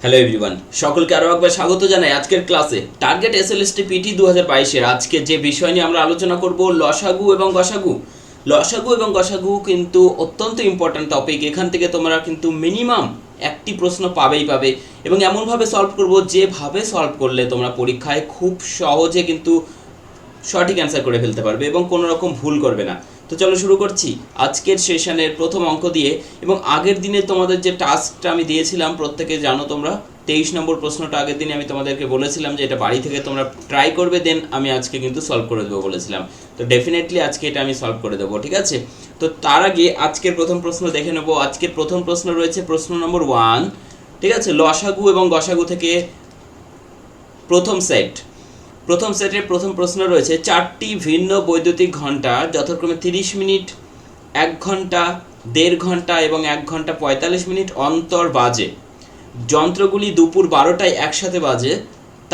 Hello everyone, সকলকে আরও একবার স্বাগত জানাই আজকের ক্লাসে। টার্গেট এসএলএসটি পিটি 2022-এর আজকে যে বিষয় নিয়ে আমরা আলোচনা করব লসাগু এবং গসাগু। লসাগু এবং গসাগু কিন্তু অত্যন্ত ইম্পর্ট্যান্ট টপিক। এখান থেকে তোমরা কিন্তু মিনিমাম একটি প্রশ্ন পাবে এবং এমনভাবে সলভ করব যেভাবে সলভ করলে তোমরা পরীক্ষায় খুব সহজে কিন্তু সঠিক অ্যান্সার করে ফেলতে পারবে এবং কোনো রকম ভুল করবে না। তো চলো শুরু করছি আজকের সেশনের প্রথম অঙ্ক দিয়ে। এবং আগের দিনে তোমাদের যে টাস্কটা আমি দিয়েছিলাম, প্রত্যেকে জানো তোমরা 23 নম্বর প্রশ্নটা আগের দিনে আমি তোমাদেরকে বলেছিলাম যে এটা বাড়ি থেকে তোমরা ট্রাই করবে, দেন আমি আজকে কিন্তু সলভ করে দেবো বলেছিলাম। তো ডেফিনেটলি আজকে এটা আমি সলভ করে দেবো, ঠিক আছে? তো তার আগে আজকের প্রথম প্রশ্ন দেখে নেবো। আজকের প্রথম প্রশ্ন রয়েছে প্রশ্ন নম্বর 1, ঠিক আছে? লসাগু এবং গসাগু থেকে প্রথম সেটের প্রথম প্রশ্ন রয়েছে, 4টি ভিন্ন বৈদ্যুতিক ঘন্টা যথাক্রমে 30 মিনিট, 1 ঘন্টা, 1.5 ঘন্টা এবং 1 ঘন্টা 45 মিনিট অন্তর বাজে। যন্ত্রগুলি দুপুর 12টায় একসাথে বাজে,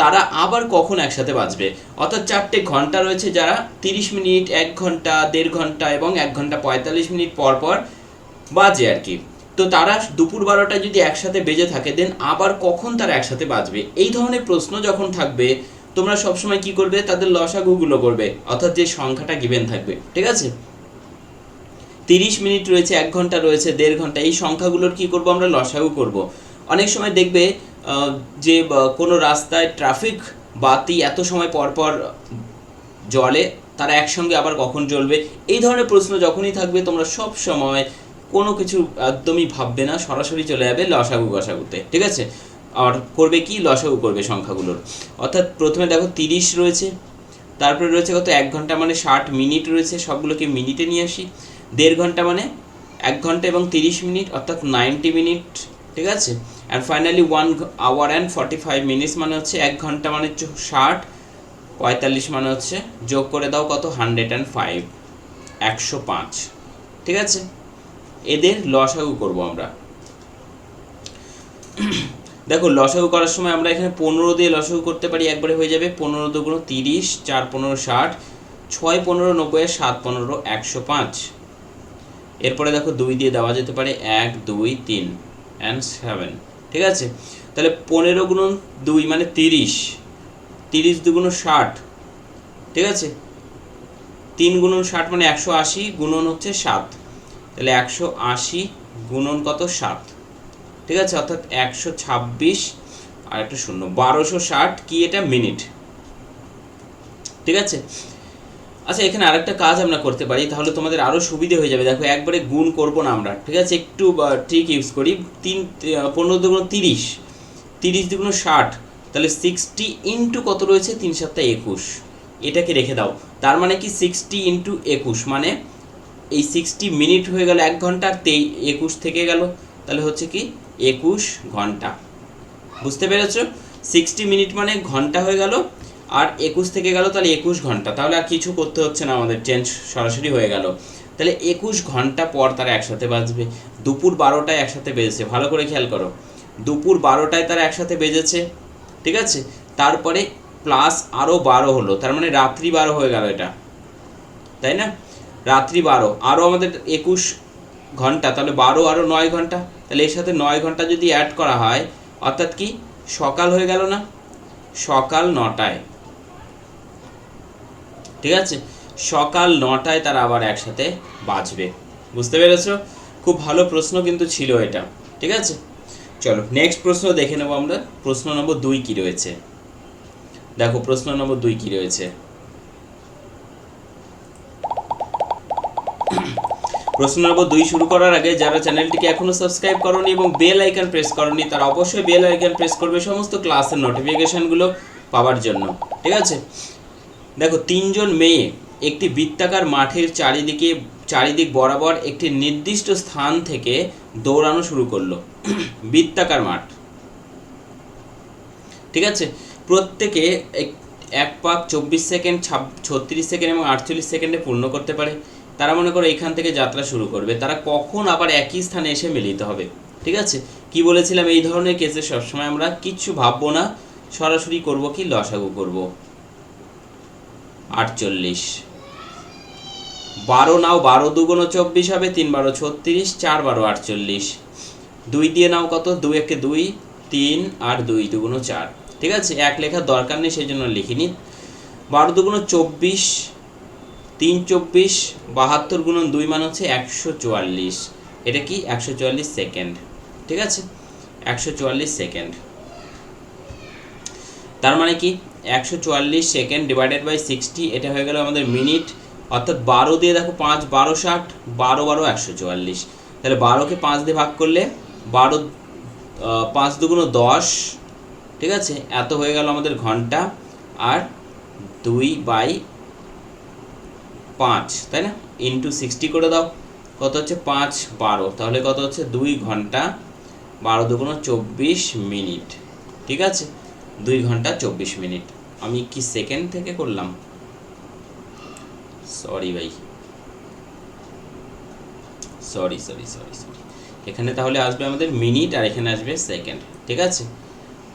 তারা আবার কখন একসাথে বাজবে? অর্থাৎ 4টে ঘন্টা রয়েছে যারা 30 মিনিট, 1 ঘন্টা, 1.5 ঘন্টা এবং 1 ঘন্টা 45 মিনিট পর পর বাজে আর কি। তো তারা দুপুর 12টায় যদি একসাথে বেজে থাকে, দেন আবার কখন তারা একসাথে বাজবে? এই ধরনের প্রশ্ন যখন থাকবে তোমরা সবসময় কি করবে? তাদের লসাগুগুলো করবে, অর্থাৎ যে সংখ্যাটা গিভেন থাকবে, ঠিক আছে? 30 মিনিট রয়েছে, 1 ঘন্টা রয়েছে, 1.5 ঘন্টা, এই সংখ্যাগুলোর কি করব? আমরা লসাগু করব। অনেক সময় দেখবে যে কোনো রাস্তায় ট্রাফিক বাতি এত সময় পর পর জ্বলে, তারা একসঙ্গে আবার কখন জ্বলবে? এই ধরনের প্রশ্ন যখনই থাকবে তোমরা সব সময় কোনো কিছু একদমই ভাববে না, সরাসরি চলে যাবে লসাগু গসাগুতে, ঠিক আছে? আর করবে কি? লসাগু করবে সংখ্যাগুলোর। অর্থাৎ প্রথমে দেখো 30 রয়েছে, তারপরে রয়েছে কত? 1 ঘন্টা মানে 60 মিনিট রয়েছে, সবগুলোকে মিনিটে নিয়ে আসি। 1.5 ঘন্টা মানে 1 ঘন্টা এবং 30 মিনিট, অর্থাৎ 90 মিনিট, ঠিক আছে? And finally 1 hour and 45 minutes মানে হচ্ছে 1 ঘন্টা মানে 60, 45 মানে হচ্ছে যোগ করে দাও কত? 105, 105, ঠিক আছে? এদের লসাগু করব আমরা। দেখো লসাগু করার সময় আমরা এখানে 15 দিয়ে লসাগু করতে পারি, একবারে হয়ে যাবে। 15 দুগুণ 30, 4 15 60, 6 15 90, 7 15 105। এরপরে দেখো 2 দিয়ে দেওয়া যেতে পারে, 1 2 3 and 7, ঠিক আছে? তাহলে 15 গুণন 2 মানে 30, 30 দুগুণ 60, ঠিক আছে? 3 গুণন 60 মানে 180, গুণন হচ্ছে 7, তাহলে 180 গুণন কত? 7, ঠিক আছে? অর্থাৎ 126 আর একটা শূন্য, 1260 কি এটা? মিনিট, ঠিক আছে? আচ্ছা, এখানে আরেকটা কাজ আমরা করতে পারি, তাহলে তোমাদের আরও সুবিধে হয়ে যাবে। দেখো একবারে গুণ করব না আমরা, ঠিক আছে? একটু ট্রিক ইউজ করি। 15 দুগুণ 30, 30 দুগুণ 60, তাহলে 60 ইন্টু কত রয়েছে? 3 7 21, এটাকে রেখে দাও। তার মানে কি 60 ইন্টু 21 মানে এই 60 মিনিট হয়ে গেল 1 ঘন্টা, আর 21 থেকে গেল, তাহলে হচ্ছে কি 21 ঘন্টা। বুঝতে পেরেছ? 60 মিনিট মানে ঘন্টা হয়ে গেল, আর 21 থেকে গেল, তাহলে 21 ঘন্টা। তাহলে আর কিছু করতে হচ্ছে না, আমাদের চেঞ্জ সরাসরি হয়ে গেল। তাহলে 21 ঘন্টা পর তারা একসাথে বাজবে। দুপুর 12টায় একসাথে বেজেছে, ভালো করে খেয়াল করো। দুপুর 12টায় তারা একসাথে বেজেছে, ঠিক আছে? তারপরে প্লাস আরও 12 হলো, তার মানে রাত্রি 12 হয়ে গেল এটা, তাই না? রাত্রি 12, আরও আমাদের 21 ঘন্টা, তাহলে 12 আরও 9 ঘন্টা। তাহলে এর সাথে 9 ঘন্টা যদি অ্যাড করা হয়, অর্থাৎ কি সকাল হয়ে গেল না? সকাল 9টায়, ঠিক আছে? সকাল 9টায় তারা আবার একসাথে বাজবে। বুঝতে পেরেছ? খুব ভালো প্রশ্ন কিন্তু ছিল এটা, ঠিক আছে? চলো নেক্সট প্রশ্ন দেখে নেব আমরা। প্রশ্ন নম্বর 2 কি রয়েছে? দেখো প্রশ্ন নম্বর 2 কি রয়েছে। প্রশ্ন নম্বর 2 শুরু করার আগে যারা চ্যানেলটিকে এখনো সাবস্ক্রাইব করোনি এবং বেল আইকন প্রেস করোনি, তারা অবশ্যই বেল আইকন প্রেস করবে সমস্ত ক্লাসের নোটিফিকেশনগুলো পাওয়ার জন্য, ঠিক আছে? দেখো 3 জন মেয়ে একটি বৃত্তাকার মাঠের চারিদিক বরাবর একটি নির্দিষ্ট স্থান থেকে দৌড়ানো শুরু করলো। বৃত্তাকার মাঠ, ঠিক আছে? প্রত্যেকে 1 পাক 24 সেকেন্ড, 36 সেকেন্ড এবং 48 সেকেন্ডে পূর্ণ করতে পারে। তারা মনে করো এখান থেকে যাত্রা শুরু করবে, তারা কখন আবার একই স্থানে এসে মিলিত হবে? ঠিক আছে? কি বলেছিলাম, এই ধরনের কেসে সবসময় আমরা কিচ্ছু ভাববো না, সরাসরি করব কি? লসাগু করব। 48, 12 নাও, 12 দুগুণ 24 হবে, 3 12 36, 4 12 48, 2 দিয়ে নাও কত? 2 একে 2, 3 আর 2 দুগুণ 4, ঠিক আছে। এক লেখার দরকার নেই সেই জন্য লিখিনি। 12 দুগুণ 24, 3 24, 72 গুণন 2 মান হচ্ছে 144। এটা কি 144 সেকেন্ড, ঠিক আছে, 144 সেকেন্ড। তার মানে কি 144 সেকেন্ড ডিভাইডেড বাই 60, এটা হয়ে গেল আমাদের মিনিট। অর্থাৎ 12 দিয়ে দেখো 5 12 60, 12 12 144। তাহলে 12কে 5 দিয়ে ভাগ করলে 12 5 দুগুণ 10, ঠিক আছে, এত হয়ে গেল আমাদের ঘন্টা। আর 2/5, তাই না, ইন্টু 60 করে দাও, কত হচ্ছে 5 12, তাহলে কত হচ্ছে 2 ঘন্টা 12 দুগুণ 24 মিনিট, ঠিক আছে, 2 ঘন্টা 24 মিনিট। আমি কি সেকেন্ড থেকে করলাম, সরি ভাই, সরি সরি সরি সরি। এখানে তাহলে আসবে আমাদের মিনিট আর এখানে আসবে সেকেন্ড, ঠিক আছে,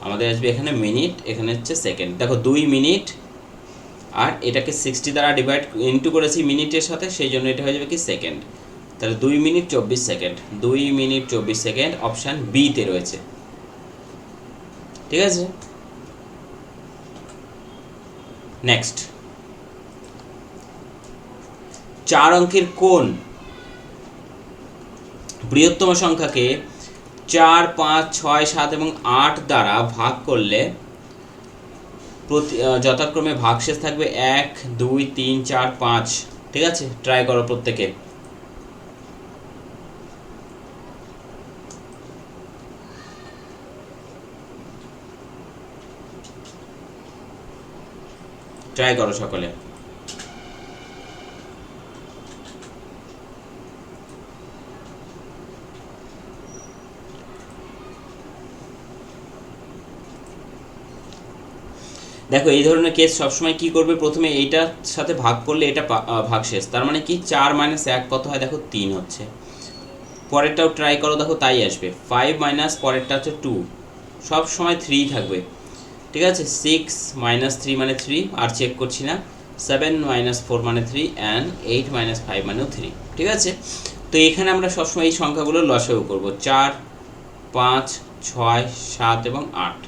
আমাদের আসবে এখানে মিনিট, এখানে হচ্ছে সেকেন্ড। দেখো 2 মিনিট আর এটাকে 60 দ্বারা ডিভাইড ইন্টু করেছি মিনিটের সাথে, সেই জন্য এটা হয়ে যাবে কি সেকেন্ড। তাহলে 2 minute 24 second, 2 minute 24 second option বিতে রয়েছে, ঠিক আছে। নেক্সট, 4 অঙ্কের কোন বৃহত্তম সংখ্যাকে 4 5 6 7 এবং 8 দ্বারা ভাগ করলে যথাক্রমে ভাগশেষ থাকবে 1 2 3 4 5, ঠিক আছে। ট্রাই করো প্রত্যেকে। ট্রাই করো সকলে। দেখো এই ধরনের কেস সবসময় কি করবে, প্রথমে এইটার সাথে ভাগ করলে এটা ভাগশেষ, তার মানে কি 4 - 1 কত হয়, দেখো 3 হচ্ছে। পরেরটাও ট্রাই করো, দেখো তাই আসবে। 5 মাইনাস পরেরটা হচ্ছে 2, সব সময় 3 থাকবে, ঠিক আছে। 6 - 3 মানে 3, আর চেক করছি না। 7 - 4 মানে 3, অ্যান্ড 8 - 5 মানেও 3, ঠিক আছে। তো এখানে আমরা সবসময় এই সংখ্যাগুলো লসাগু করব, 4 5 6 7 এবং 8।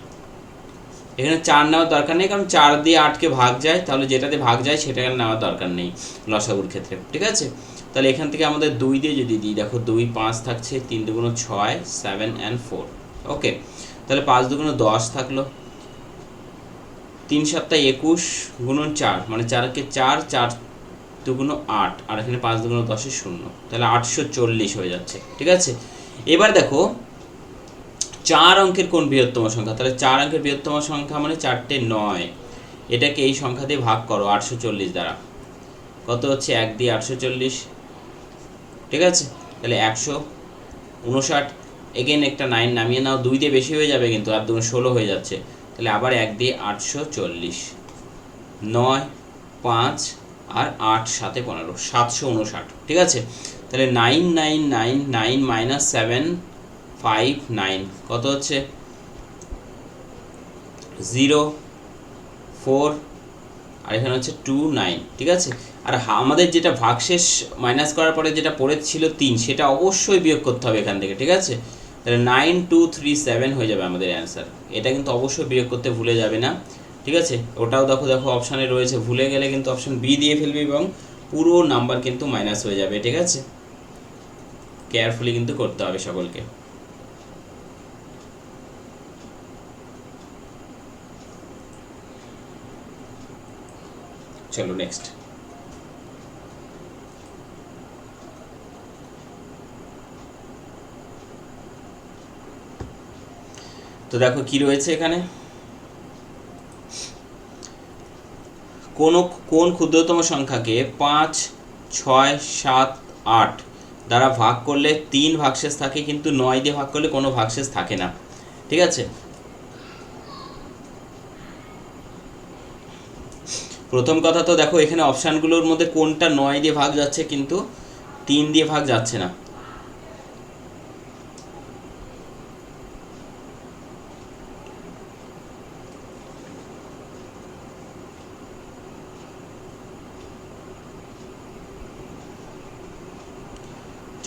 এখানে 4 নেওয়ার দরকার নেই, কারণ 4 দিয়ে 8কে ভাগ যায়, তাহলে যেটাতে ভাগ যায় সেটা নেওয়ার দরকার নেই লসাগুর ক্ষেত্রে, ঠিক আছে। তাহলে এখান থেকে আমাদের 2 দিয়ে যদি দিই, দেখো 2 5 থাকছে, 3 দুগুণ 6 7 and 4, ওকে। তাহলে 5 দুগুণ 10 থাকলো, 3 7 21 গুণন 4, মানে 4কে 4 4 দুগুণ 8, আর এখানে 5 দুগুণ 10 0, তাহলে 840 হয়ে যাচ্ছে, ঠিক আছে। এবার দেখো 4 অঙ্কের কোন বৃহত্তম সংখ্যা, তাহলে 4 অঙ্কের বৃহত্তম সংখ্যা মানে 4টে 9, এটাকে এই সংখ্যা দিয়ে ভাগ করো 840 দ্বারা, কত হচ্ছে 1 দিয়ে 840, ঠিক আছে। তাহলে 159, এগেন একটা 9 নামিয়ে নাও, 2 দিয়ে বেশি হয়ে যাবে কিন্তু, আর 2 16 হয়ে যাচ্ছে, তাহলে আবার 1 দিয়ে 840, 9 5 আর 8 7 15, 759, ঠিক আছে। তাহলে 9999 - 7 5 9 কত হচ্ছে 0 4, আর এখানে হচ্ছে 2 9, ঠিক আছে। আর আমাদের যেটা ভাগশেষ মাইনাস করার পরে যেটা পড়েছিল 3, সেটা অবশ্যই বিয়োগ করতে হবে এখান থেকে, ঠিক আছে। তাহলে 9237 হয়ে যাবে আমাদের অ্যান্সার। এটা কিন্তু অবশ্যই বিয়োগ করতে ভুলে যাবে না, ঠিক আছে। ওটাও দেখো দেখো অপশানে রয়েছে, ভুলে গেলে কিন্তু অপশান বি দিয়ে ফেলবে এবং পুরো নাম্বার কিন্তু মাইনাস হয়ে যাবে, ঠিক আছে। কেয়ারফুলি কিন্তু করতে হবে সকলকে। চলো নেক্সট। তো দেখো কি রয়েছে এখানে, কোন ক্ষুদ্রতম সংখ্যাকে 5 6 7 8 দ্বারা ভাগ করলে 3 ভাগশেষ থাকে, কিন্তু 9 দিয়ে ভাগ করলে কোনো ভাগশেষ থাকে না, ঠিক আছে। প্রথম কথা তো দেখো এখানে অপশানগুলোর মধ্যে কোনটা 9 দিয়ে ভাগ যাচ্ছে কিন্তু 3 দিয়ে ভাগ যাচ্ছে না।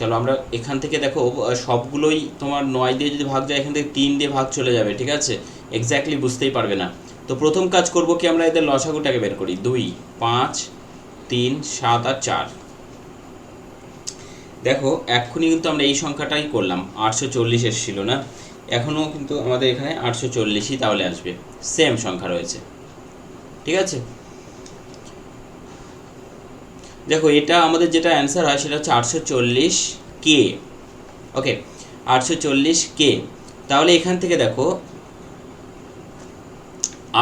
চলো আমরা এখান থেকে দেখো সবগুলোই তোমার 9 দিয়ে যদি ভাগ যায় এখান থেকে 3 দিয়ে ভাগ চলে যাবে, ঠিক আছে, এক্স্যাক্টলি বুঝতেই পারবে না। তো প্রথম কাজ করব কি, আমরা এদের লসাগুটাকে বের করি। 2, 5, 3, 7 আর 4। দেখো এক্ষুনি কিন্তু আমরা এই সংখ্যাটাই করলাম, 840 এসেছিল না, এখনও কিন্তু আমাদের এখানে 840ই তাহলে আসবে, সেম সংখ্যা রয়েছে, ঠিক আছে। দেখো এটা আমাদের যেটা অ্যান্সার হয় সেটা হচ্ছে 840K, ওকে, 840K। তাহলে এখান থেকে দেখো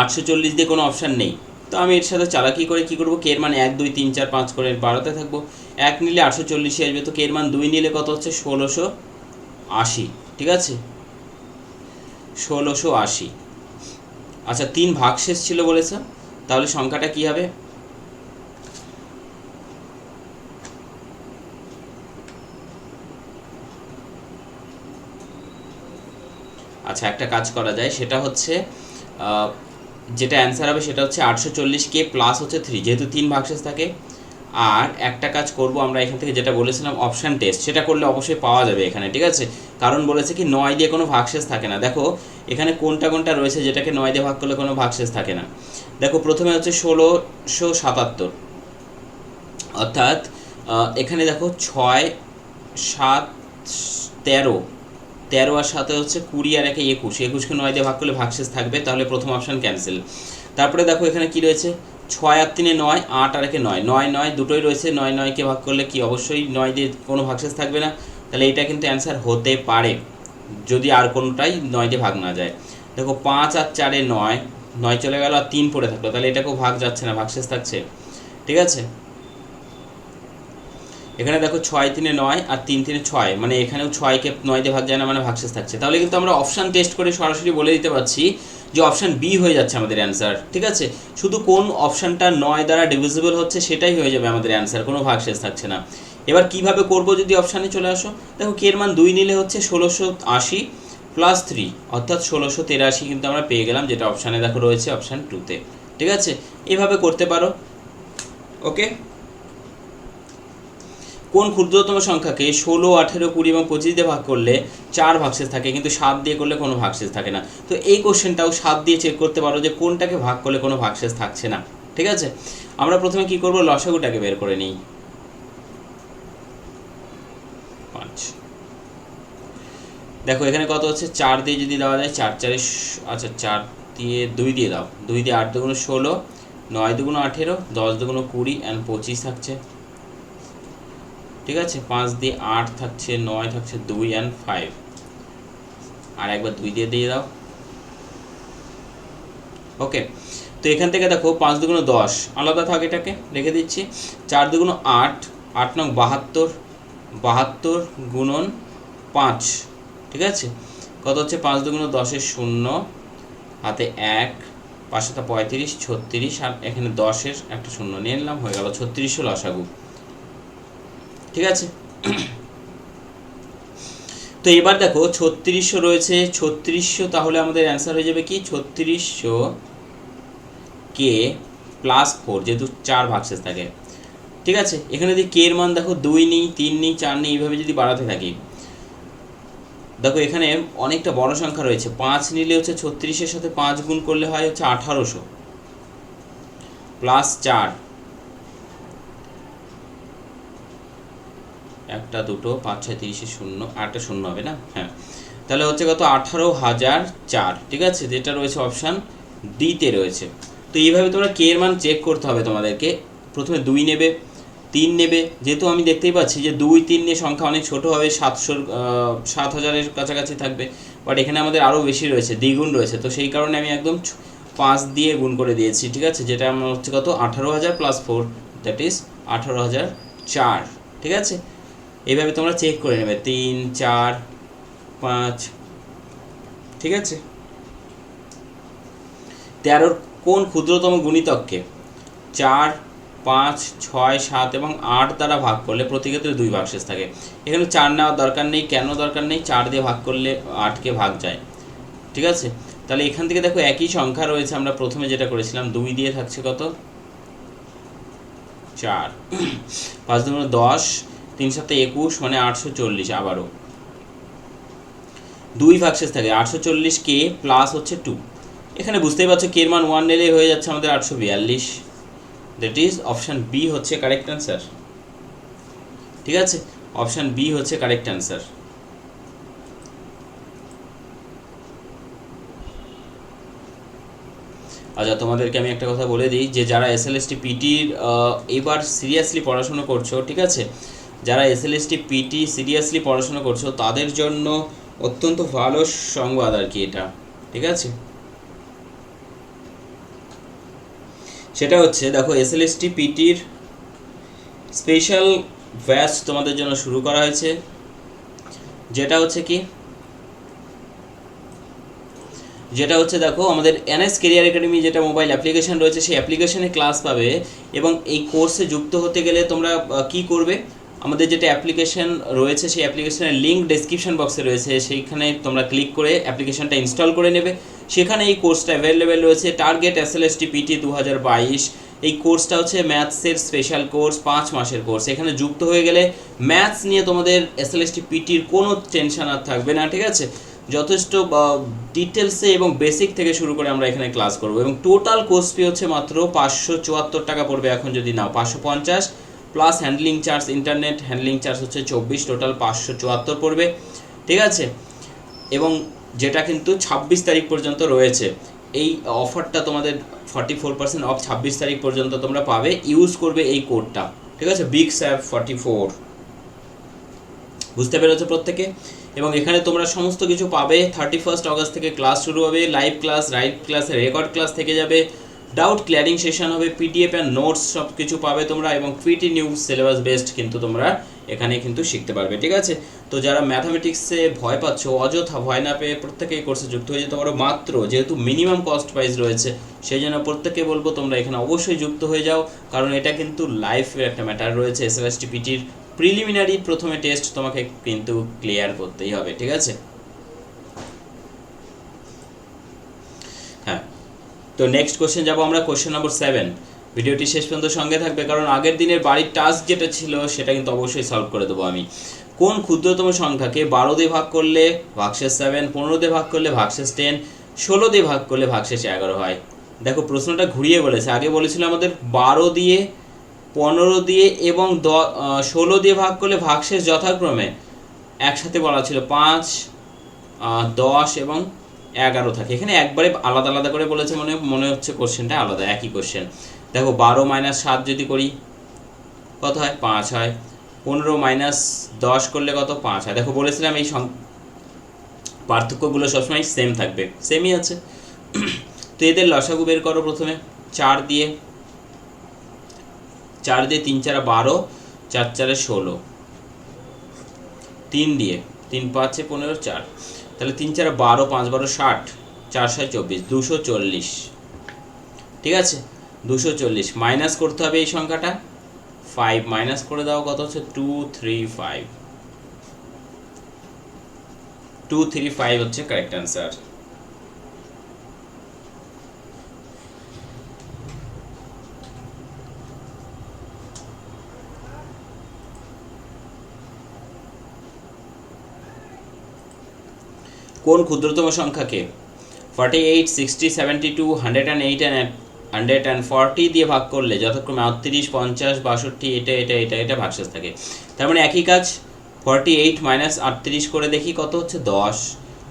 840 দিয়ে কোনো অপশান নেই, তো আমি এর সাথে চালাকি করে কী করবো, কে এর মান 1, 2, 3, 4, 5 করে বাড়াতে থাকবো। 1 নিলে 840 আসবে, তো কে এর মান 2 নিলে কত হচ্ছে 1680, ঠিক আছে, 1680। আচ্ছা 3 ভাগশেষ ছিল বলেছে, তাহলে সংখ্যাটা কী হবে, আচ্ছা একটা কাজ করা যায়, সেটা হচ্ছে যেটা অ্যান্সার হবে সেটা হচ্ছে 840K প্লাস হচ্ছে 3, যেহেতু 3 ভাগশেষ থাকে। আর একটা কাজ করব আমরা এখান থেকে, যেটা বলেছিলাম অপশান টেস্ট, সেটা করলে অবশ্যই পাওয়া যাবে এখানে, ঠিক আছে, কারণ বলেছে কি 9 দিয়ে কোনো ভাগশেষ থাকে না। দেখো এখানে কোনটা কোনটা রয়েছে যেটাকে 9 দিয়ে ভাগ করলে কোনো ভাগশেষ থাকে না। দেখো প্রথমে হচ্ছে 1677, অর্থাৎ এখানে দেখো 6, 7, 13, 13 আর 7 হচ্ছে 20 আর 1 21, 21কে 9 দিয়ে ভাগ করলে ভাগশেষ থাকবে, তাহলে প্রথম অপশান ক্যান্সেল। তারপরে দেখো এখানে কি রয়েছে, 6 আর 3 9, 8 আর 1 9, 9 9 দুটোই রয়েছে, 9 9কে ভাগ করলে কি অবশ্যই 9 দিয়ে কোনো ভাগশেষ থাকবে না, তাহলে এটা কিন্তু অ্যান্সার হতে পারে যদি আর কোনোটাই 9 দিয়ে ভাগ না যায়। দেখো 5 আর 4 9, 9 চলে গেল আর 3 পড়ে থাকলো, তাহলে এটাকেও ভাগ যাচ্ছে না, ভাগশেষ থাকছে, ঠিক আছে। এখানে দেখো 6 3 9 আর 3 3 6, মানে এখানেও 6কে 9 দিয়ে ভাগ যায় না, মানে ভাগশেষ থাকছে। তাহলে কিন্তু আমরা অপশান টেস্ট করে সরাসরি বলে দিতে পারছি যে অপশান বি হয়ে যাচ্ছে আমাদের অ্যান্সার, ঠিক আছে। শুধু কোন অপশানটা 9 দ্বারা ডিভিজিবল হচ্ছে সেটাই হয়ে যাবে আমাদের অ্যান্সার, কোনো ভাগশেষ থাকছে না। এবার কিভাবে করব, যদি অপশানে চলে আসো, দেখো কে এর মান 2 নিলে হচ্ছে 1680 প্লাস 3, অর্থাৎ 1683 কিন্তু আমরা পেয়ে গেলাম, যেটা অপশানে দেখো রয়েছে অপশান 2তে, ঠিক আছে। এভাবে করতে পারো, ওকে। কোন ক্ষুদ্রতম সংখ্যাকে 16, 18, 20 এবং 25 দিয়ে ভাগ করলে 4 ভাগশেষ থাকে, কিন্তু 7 দিয়ে করলে কোনো ভাগশেষ থাকে না। তো এই কোশ্চেনটাও 7 দিয়ে চেক করতে পারো যে কোনটাকে ভাগ করলে কোনো ভাগশেষ থাকছে না, ঠিক আছে। আমরা প্রথমে কি করব, লসাগুটাকে বের করে নিই। 5, দেখো এখানে কত হচ্ছে, 4 দিয়ে যদি দেওয়া যায় 4 4, আচ্ছা 4 দিয়ে 2 দিয়ে দাও, 2 দিয়ে 8 দুগুণ 16, 9 দুগুণ 18, 10 দুগুণ 20 অ্যান্ড 25 থাকছে, ঠিক আছে। 5 দিয়ে 8 থাকছে, 9 থাকছে, 2 অ্যান্ড 5, আর একবার 2 দিয়ে দিয়ে দাও, ওকে। তো এখান থেকে দেখো 5 দুগুণ 10, আলাদা থাক, এটাকে রেখে দিচ্ছি। 4 দুগুণ 8, 8 নং 72, 72 গুণন 5, ঠিক আছে, কত হচ্ছে 5 দুগুণ 10 0, হাতে 1, 5 7 35, 36, আর এখানে 10 একটা 0 নিয়ে নিলাম, হয়ে গেল 3600 লসাগু, ঠিক আছে। তো এবার দেখো 3600 রয়েছে, 3600, তাহলে আমাদের অ্যান্সার হয়ে যাবে কি 3600K প্লাস 4, যেহেতু 4 ভাগশেষ থাকে, ঠিক আছে। এখানে যদি কে এর মান দেখো 2 নেই, 3 নেই, 4 নেই, এইভাবে যদি বাড়াতে থাকি, দেখো এখানে অনেকটা বড় সংখ্যা রয়েছে। 5 নিলে হচ্ছে 36-এর সাথে 5 গুণ করলে হয় হচ্ছে 1800 প্লাস 4, একটা 2 5 6 30 0, আরেকটা 0 হবে না, হ্যাঁ, তাহলে হচ্ছে কত 18,004, ঠিক আছে, যেটা রয়েছে অপশান ডিতে রয়েছে। তো এইভাবে তোমরা কে এর মান চেক করতে হবে তোমাদেরকে। প্রথমে 2 নেবে, 3 নেবে, যেহেতু আমি দেখতেই পাচ্ছি যে 2 3 নিয়ে সংখ্যা অনেক ছোট হবে, 7000-এর কাছাকাছি থাকবে, বাট এখানে আমাদের আরও বেশি রয়েছে, দ্বিগুণ রয়েছে, তো সেই কারণে আমি একদম 5 দিয়ে গুণ করে দিয়েছি, ঠিক আছে, যেটা আমার হচ্ছে কত 18,000 প্লাস 4, দ্যাট ইজ 18,004, ঠিক আছে। এইভাবে তোমরা চেক করে নেবে 3 4 5, ঠিক আছে। 13-র কোন ক্ষুদ্রতম গুণিতককে 4 5 6 7 এবং 8 দ্বারা ভাগ করলে প্রতি ক্ষেত্রে 2 ভাগশেষ থাকে। এখানে 4 নেওয়ার দরকার নেই, কেন দরকার নেই, 4 দিয়ে ভাগ করলে 8কে ভাগ যায়, ঠিক আছে। তাহলে এখান থেকে দেখো একই সংখ্যা রয়েছে, আমরা প্রথমে যেটা করেছিলাম 2 দিয়ে থাকছে কত 4, 5 2 10, 3 7 21 মানে 840, আবারও 2 ভাগশেষ থাকে 840 কে প্লাস হচ্ছে 2। এখানে বুঝতেই পারছো কে এর মান 1 নিলে হয়ে যাচ্ছে আমাদের 842। দ্যাট ইজ অপশান বি হচ্ছে কারেক্ট অ্যান্সার। ঠিক আছে, অপশান বি হচ্ছে কারেক্ট অ্যান্সার। আচ্ছা, তোমাদেরকে আমি একটা কথা বলে দিই যে যারা এসএলএসটি পিটির এবার সিরিয়াসলি পড়াশোনা করছো, ঠিক আছে, যারা এসএলএসটি পিটি সিরিয়াসলি পড়াশোনা করছো তাদের জন্য অত্যন্ত ভালো সংবাদ আর কি এটা। ঠিক আছে, সেটা হচ্ছে দেখো এসএলএসটি পিটির স্পেশাল ব্যাচ তোমাদের জন্য শুরু করা হয়েছে, যেটা হচ্ছে দেখো আমাদের এনএস কেরিয়ার একাডেমি যেটা মোবাইল অ্যাপ্লিকেশন রয়েছে সেই অ্যাপ্লিকেশনে ক্লাস পাবে। এবং এই কোর্সে যুক্ত হতে গেলে তোমরা কি করবে, আমাদের যেটা অ্যাপ্লিকেশন রয়েছে সেই অ্যাপ্লিকেশনের লিঙ্ক ডেসক্রিপশন বক্সে রয়েছে, সেইখানে তোমরা ক্লিক করে অ্যাপ্লিকেশনটা ইনস্টল করে নেবে। সেখানে এই কোর্সটা অ্যাভেলেবেল রয়েছে, টার্গেট এসএলএসটি পিটি 2022। এই কোর্সটা হচ্ছে ম্যাথসের স্পেশাল কোর্স, 5 মাসের কোর্স। এখানে যুক্ত হয়ে গেলে ম্যাথস নিয়ে তোমাদের এসএলএসটি পিটির কোনো টেনশন আর থাকবে না। ঠিক আছে, যথেষ্ট ডিটেলসে এবং বেসিক থেকে শুরু করে আমরা এখানে ক্লাস করব। এবং টোটাল কোর্স ফি হচ্ছে মাত্র 574 টাকা পড়বে এখন যদি নাও, 550 plus handling charge, internet handling charge হচ্ছে 24, টোটাল 574 পড়বে। ঠিক আছে, এবং যেটা কিন্তু 26 তারিখ পর্যন্ত রয়েছে এই অফারটা, তোমাদের 44% অফ 26 তারিখ পর্যন্ত তোমরা পাবে। ইউজ করবে এই কোডটা। ঠিক আছে, বিগ স্যাপ 44, বুঝতে পেরেছো প্রত্যেকে। এবং এখানে তোমরা সমস্ত কিছু পাবে। 31 অগস্ট থেকে ক্লাস শুরু হবে, live class, right class, record class থেকে যাবে, ডাউট ক্লিয়ারিং সেশন হবে, পিডিএফ অ্যান্ড নোটস সব কিছু পাবে তোমরা। এবং পিটি নিউজ সিলেবাস বেসড কিন্তু তোমরা এখানে কিন্তু শিখতে পারবে। ঠিক আছে, তো যারা ম্যাথামেটিক্সে ভয় পাচ্ছ, অযথা ভয় না পেয়ে প্রত্যেকে এই কোর্সে যুক্ত হয়ে যেতে পারো। মাত্র যেহেতু মিনিমাম কস্ট প্রাইস রয়েছে সেই জন্য প্রত্যেকে বলবো তোমরা এখানে অবশ্যই যুক্ত হয়ে যাও, কারণ এটা কিন্তু লাইফের একটা ম্যাটার রয়েছে। এসএলএসটি পিটির প্রিলিমিনারি প্রথমে টেস্ট তোমাকে কিন্তু ক্লিয়ার করতেই হবে। ঠিক আছে, হ্যাঁ, তো নেক্সট কোশ্চেন যাবো আমরা, কোশ্চেন নম্বর 7। ভিডিওটি শেষ পর্যন্ত সঙ্গে থাকবে, কারণ আগের দিনের বাড়ির টাস্ক যেটা ছিল সেটা কিন্তু অবশ্যই সলভ করে দেবো আমি। কোন ক্ষুদ্রতম সংখ্যাকে 12 দিয়ে ভাগ করলে ভাগশেষ 7, 15 দিয়ে ভাগ করলে ভাগশেষ 10, 16 দিয়ে ভাগ করলে ভাগশেষ 11 হয়? দেখো প্রশ্নটা ঘুরিয়ে বলেছে, আগে বলেছিল আমাদের 12 দিয়ে, 15 দিয়ে এবং 16 দিয়ে ভাগ করলে ভাগশেষ যথাক্রমে একসাথে বলা ছিল 5, 10 এবং 11 থাকে। এখানে একবারে আলাদা আলাদা করে বলেছে, মনে হচ্ছে কোশ্চেনটা আলাদা, একই কোশ্চেন। দেখো 12 - 7 যদি করি কত হয়? 5 হয়। 15 - 10 করলে কত? 5 হয়। দেখো বলেছিলাম এই পার্থক্যগুলো সবসময় সেম থাকবে, সেমই আছে। তো এদের লসাগু বের করো প্রথমে। 4 দিয়ে 3 4 12, 4 4 16, 3 দিয়ে 3 5 15, 4, তাহলে 3 4 12, 5 12 60, 4 6 24, 240। ঠিক আছে, 240 মাইনাস করতে হবে এই সংখ্যাটা, 5 মাইনাস করে দাও, কত হচ্ছে? 235। 235 হচ্ছে কারেক্ট অ্যান্সার। কোন ক্ষুদ্রতম সংখ্যাকে 48, 60, 72, 108 and 140 দিয়ে ভাগ করলে যথাক্রমে 38, 50, 62 এটা ভাগশেষ থাকে? তার মানে একই কাজ, 48 - 38 করে দেখি কত হচ্ছে? 10।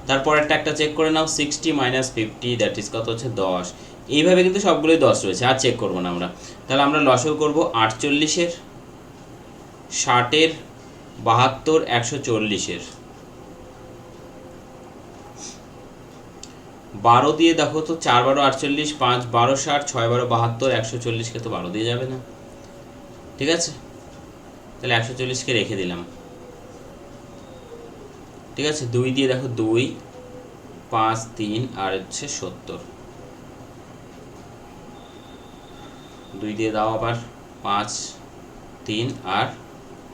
তারপরেরটা একটা চেক করে নাও, 60 - 50, দ্যাট ইজ কত হচ্ছে? 10। এইভাবে কিন্তু সবগুলোই 10 রয়েছে, আর চেক করবো না আমরা। তাহলে আমরা লসাগু করবো 48-এর, 60-এর, 72, 140-এর। 12 দিয়ে দেখো তো, 4 12 48, 5 12 60, 6 12 72, 140কে তো 12 দিয়ে যাবে না। ঠিক আছে, তাহলে 140কে রেখে দিলাম। ঠিক আছে, 2 দিয়ে দেখো, 2 5 3 আর হচ্ছে 70, 2 দিয়ে দাও আবার 5 3 আর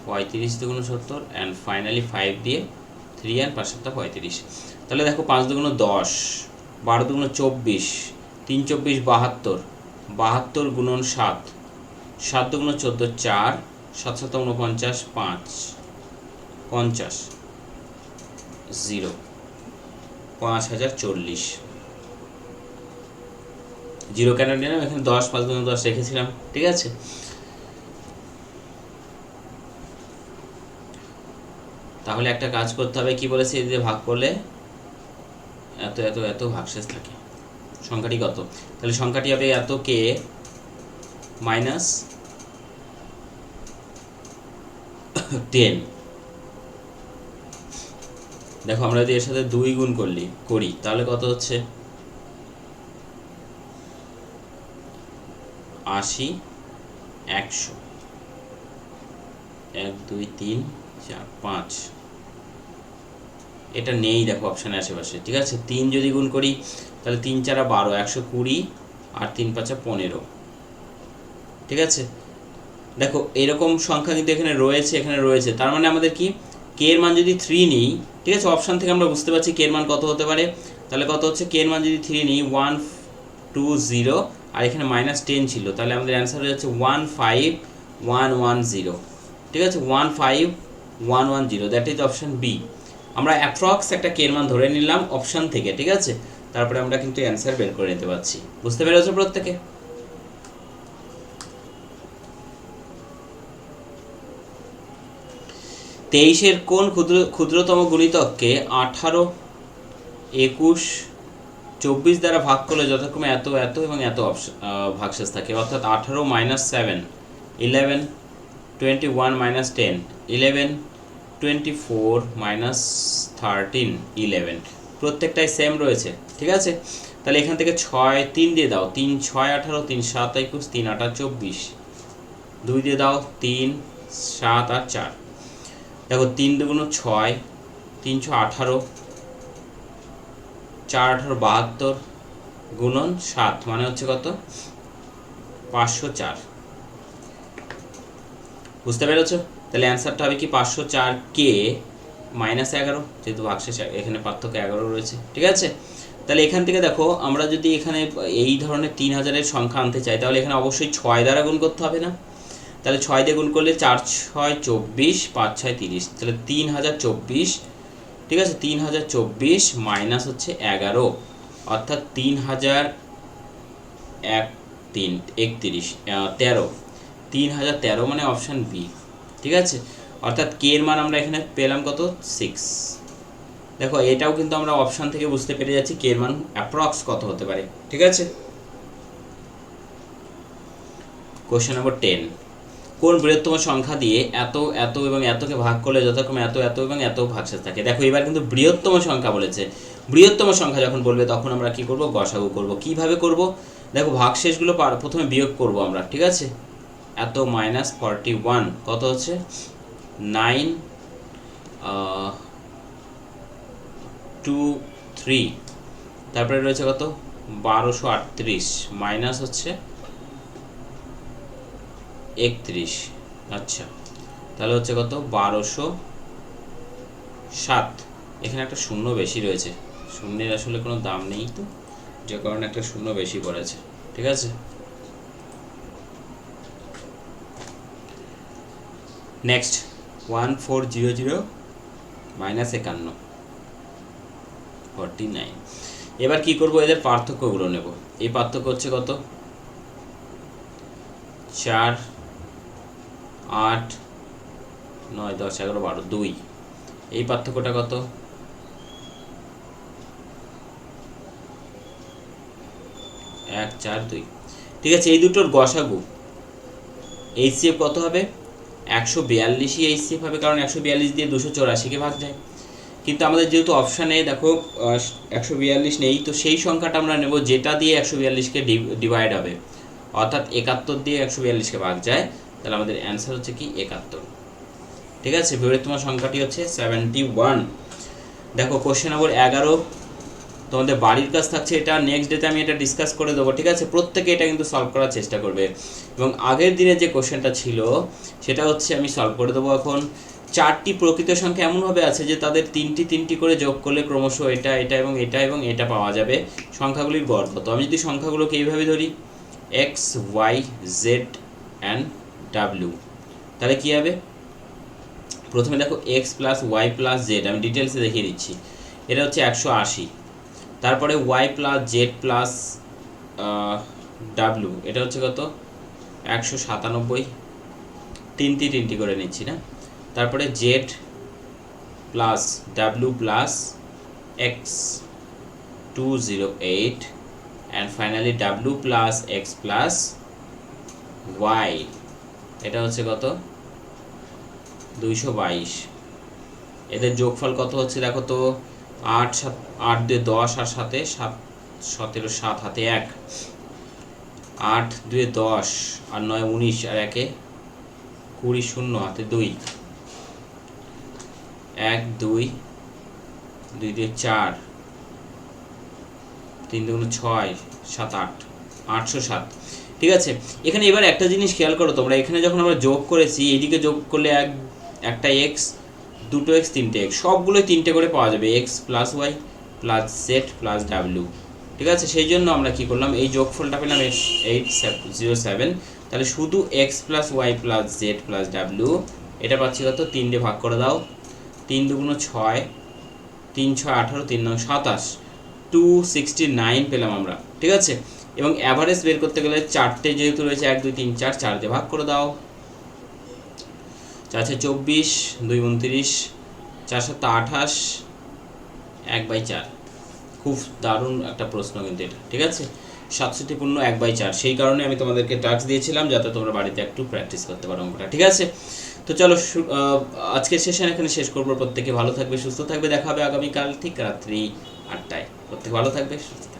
35 দুগুণ 70, অ্যান্ড ফাইনালি 5 দিয়ে 3 আর 5 7 35। তাহলে দেখো 5 দুগুণ 10, 12 দুগুণ 24, 3 24 72, 72 গুণন 7, 7 দুগুণ 14, 4, 7 7 49 5 50 0 5040 জিরো কেন নিলাম, এখানে 10 5 10 রেখেছিলাম, ঠিক আছে। তাহলে একটা কাজ করতে হবে, কি বলেছে, এই যে ভাগ করলে এত এত এত ভাগশেষ থাকে। সংখ্যাটি কত? তাহলে সংখ্যাটি হবে এত কে মাইনাস 10। দেখো আমরা যদি এর সাথে 2 গুণ করি তাহলে কত হচ্ছে? 80 100 1 2 3 4 5, এটা নেই দেখো অপশানের আশেপাশে, ঠিক আছে। 3 যদি গুণ করি তাহলে 3 4 12 120 আর 3 5 15, ঠিক আছে। দেখো এরকম সংখ্যা কিন্তু এখানে রয়েছে, তার মানে আমাদের কি কে এর মান যদি 3 নিই, ঠিক আছে, অপশান থেকে আমরা বুঝতে পারছি কে এর মান কত হতে পারে। তাহলে কত হচ্ছে, কে এর মান যদি 3 নিই 120 আর এখানে -10 ছিল, তাহলে আমাদের অ্যান্সার হয়ে যাচ্ছে 15110, ঠিক আছে, 15110, দ্যাট ইজ অপশান বি। আমরা অ্যাপ্রক্স একটা কে এর মান ধরে নিলাম অপশান থেকে, ঠিক আছে, তারপরে আমরা কিন্তু অ্যান্সার বের করে নিতে পারছি। বুঝতে পেরেছো প্রত্যেকে? তেইশের কোন ক্ষুদ্রতম গুণিতককে 18 21 24 দ্বারা ভাগ করলে যথাক্রমে এত এত এবং এত ভাগশেষ থাকে, অর্থাৎ 18 -7 11 21 -10 11 24 -13 11, প্রত্যেকটাই সেম রয়েছে, ঠিক আছে। তাহলে এখান থেকে 6 3 দিয়ে দাও, 3 6 18 3 7 21 3 8 24, 2 দিয়ে দাও 3 7 আর 4, দেখো 3 2 6 3 6 18 4 18 72 গুণন 7 মানে হচ্ছে কত? 504। বুঝতে পেরেছো? তাহলে অ্যান্সারটা হবে কি 504 কে -11, যেহেতু ভাগশেষ এখানে পার্থক্য 11 রয়েছে, ঠিক আছে। তাহলে এখান থেকে দেখো আমরা যদি এখানে এই ধরনের 3000-এর সংখ্যা আনতে চাই তাহলে এখানে অবশ্যই 6 দ্বারা গুণ করতে হবে না? তাহলে 6 দিয়ে গুণ করলে 4 6 24 5 6 30, তাহলে 3024, ঠিক আছে। 3024 মাইনাস হচ্ছে 11, অর্থাৎ 3031 3013 মানে অপশান বি, ঠিক আছে। অর্থাৎ কে এর মান আমরা এখানে পেলাম কত? 6। দেখো এটাও কিন্তু আমরা অপশান থেকে বুঝতে পেরে যাচ্ছি কে এর মান অ্যাপ্রক্স কত হতে পারে, ঠিক আছে। কোশ্চেন নম্বর 10, কোন বৃহত্তম সংখ্যা দিয়ে এত এত এবং এতকে ভাগ করলে যথাক্রমে এত এত এবং এত ভাগশেষ থাকে? দেখো এবার কিন্তু বৃহত্তম সংখ্যা বলেছে, বৃহত্তম সংখ্যা যখন বলবে তখন আমরা কি করব? গসাগু করব। কিভাবে করব? দেখো ভাগশেষগুলো প্রথমে বিয়োগ করব আমরা, ঠিক আছে। এত -41 কত হচ্ছে? 9 2 3, তারপরে রয়েছে কত? 1238 মাইনাস হচ্ছে 31, আচ্ছা তাহলে হচ্ছে কত? 1207। এখানে একটা শূন্য বেশি রয়েছে, শূন্যের আসলে কোনো দাম নেই তো, যে কারণে একটা শূন্য বেশি পড়েছে, ঠিক আছে। নেক্সট 1400 -51 49। এবার কি করব? এদের পার্থক্যগুলো নেব। এই পার্থক্য হচ্ছে কত? 4 8 9 10 11 12 2, এই পার্থক্যটা কত? 1 4 2, ঠিক আছে। এই দুটোর গসাগু এইচসিএফ কত হবে? 142ই এইচসিএফ হবে, কারণ 142 দিয়ে 284কে ভাগ যায়। কিন্তু আমাদের যেহেতু অপশানে দেখো 142 নেই, তো সেই সংখ্যাটা আমরা নেব যেটা দিয়ে 142কে ডিভাইড হবে, অর্থাৎ 71 দিয়ে 142কে ভাগ যায়, তাহলে আমাদের অ্যান্সার হচ্ছে কি 71, ঠিক আছে। বৃহত্তম সংখ্যাটি হচ্ছে 71। দেখো কোশ্চেন নম্বর 11, তোমাদের বাড়ির কাজ থাকছে, এটা নেক্সট ডেতে আমি এটা ডিসকাস করে দেবো, ঠিক আছে। প্রত্যেকে এটা কিন্তু সলভ করার চেষ্টা করবে, এবং আগের দিনে যে কোশ্চেনটা ছিল সেটা হচ্ছে আমি সলভ করে দেবো এখন। 4টি প্রকৃত সংখ্যা এমনভাবে আছে যে তাদের 3টি করে যোগ করলে ক্রমশ এটা এটা এবং এটা এবং এটা পাওয়া যাবে। সংখ্যাগুলির গড় কত? আমি যদি সংখ্যাগুলোকে এইভাবে ধরি, x y z and w, তাহলে কী হবে, প্রথমে দেখো X plus Y plus Z, আমি ডিটেলসে দেখিয়ে দিচ্ছি। এটা হচ্ছে 180, তারপরে Y plus Z plus W, এটা হচ্ছে কত 197, তিনটি করে নিচ্ছি না। তারপরে Z plus W plus X 208, and finally W plus X plus Y, এটা হচ্ছে কত 222। এদের যোগফল কত হচ্ছে দেখো তো, 8 2 10 আর 7 7 17 7 হাতে 1, 8 2 10 আর 9 19 আর 1 20 0 হাতে 2, 1 2 2 2 4 3 2 6 7 8 807। ঠিক আছে, এখানে এবার একটা জিনিস খেয়াল করো তোমরা, এখানে যখন আমরা যোগ করেছি এইদিকে যোগ করলে একটা এক্স, দুটো এক্স, তিনটে এক্স, সবগুলোই তিনটে করে পাওয়া যাবে, X plus Y plus Z plus W. ঠিক আছে, সেই জন্য আমরা কি করলাম, এই যোগফলটা পেলাম 807। তাহলে শুধু X plus Y plus Z plus W এটা পাচ্ছি কত, 3 দিয়ে ভাগ করে দাও, 3 2 6, 3 6 18, 3 9 27, 269 পেলাম আমরা। ঠিক আছে, এবং অ্যাভারেজ বের করতে গেলে চারটে যেহেতু রয়েছে 1 2 3 4, 4 দিয়ে ভাগ করে দাও, 4 6 24, 2 29, 4 7 28, 1/4। খুব দারুণ একটা প্রশ্ন কিন্তু এটা। ঠিক আছে, 67 1/4, সেই কারণে আমি তোমাদেরকে টাস্ক দিয়েছিলাম যাতে তোমরা বাড়িতে একটু প্র্যাকটিস করতে পারো অঙ্কটা। ঠিক আছে, তো চলো আজকের সেশন এখানে শেষ করবো। প্রত্যেকে ভালো থাকবে, সুস্থ থাকবে, দেখা হবে আগামীকাল ঠিক রাত্রি 8টায়। প্রত্যেকে ভালো থাকবে, সুস্থ থাকবে।